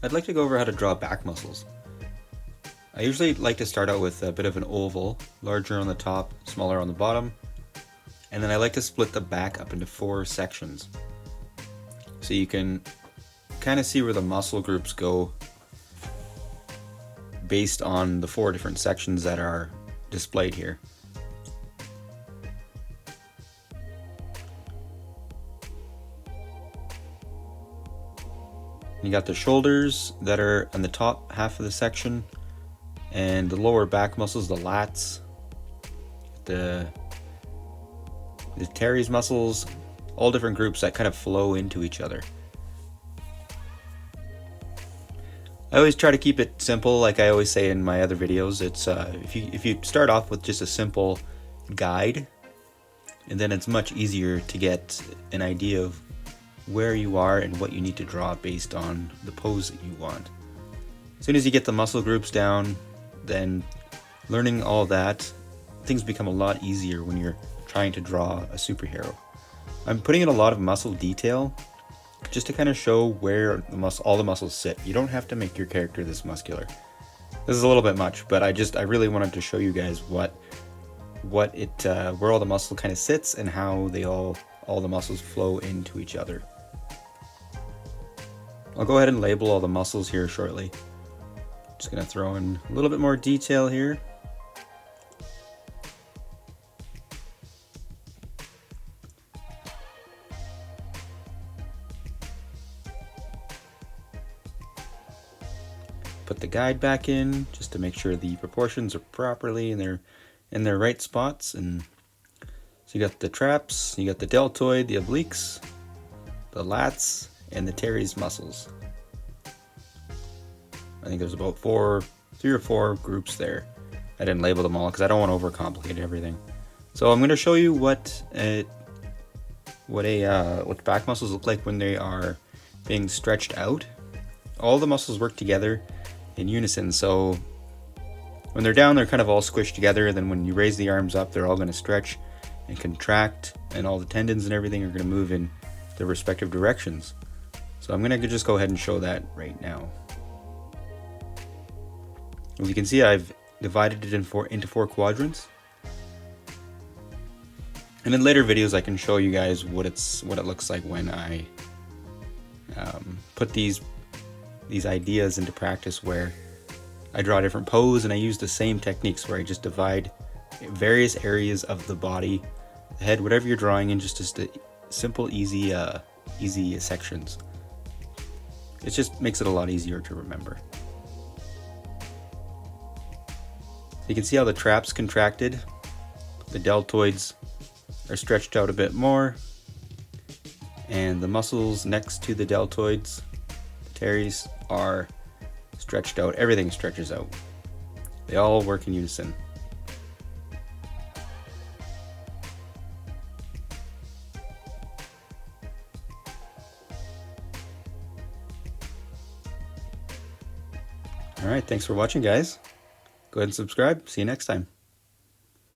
I'd like to go over how to draw back muscles. I usually like to start out with a bit of an oval, larger on the top, smaller on the bottom, and then I like to split the back up into 4 sections. So you can kind of see where the muscle groups go based on the 4 different sections that are displayed here. You got the shoulders that are on the top half of the section, and the lower back muscles, the lats, the teres muscles, all different groups that kind of flow into each other. I always try to keep it simple, like I always say in my other videos. It's if you start off with just a simple guide, and then it's much easier to get an idea of where you are and what you need to draw based on the pose that you want. As soon as you get the muscle groups down, then learning all that, things become a lot easier when you're trying to draw a superhero. I'm putting in a lot of muscle detail just to kind of show where all the muscles sit. You don't have to make your character this muscular. This is a little bit much, but I really wanted to show you guys where all the muscle kind of sits and how all the muscles flow into each other. I'll go ahead and label all the muscles here shortly. Just gonna throw in a little bit more detail here. Put the guide back in just to make sure the proportions are properly in their right spots. And so you got the traps, you got the deltoid, the obliques, the lats, and the teres muscles. I think there's about 3 or 4 groups there. I didn't label them all because I don't want to overcomplicate everything. So I'm going to show you what back muscles look like when they are being stretched out. All the muscles work together in unison. So when they're down, they're kind of all squished together. And then when you raise the arms up, they're all going to stretch and contract, and all the tendons and everything are going to move in their respective directions. So I'm going to just go ahead and show that right now. As you can see, I've divided it into 4 quadrants. And in later videos, I can show you guys what it looks like when I put these ideas into practice, where I draw a different pose and I use the same techniques where I just divide various areas of the body, the head, whatever you're drawing in, just simple, easy sections. It just makes it a lot easier to remember. You can see how the traps contracted, the deltoids are stretched out a bit more, and the muscles next to the deltoids, the teres, are stretched out. Everything stretches out. They all work in unison. Alright, thanks for watching, guys. Go ahead and subscribe. See you next time.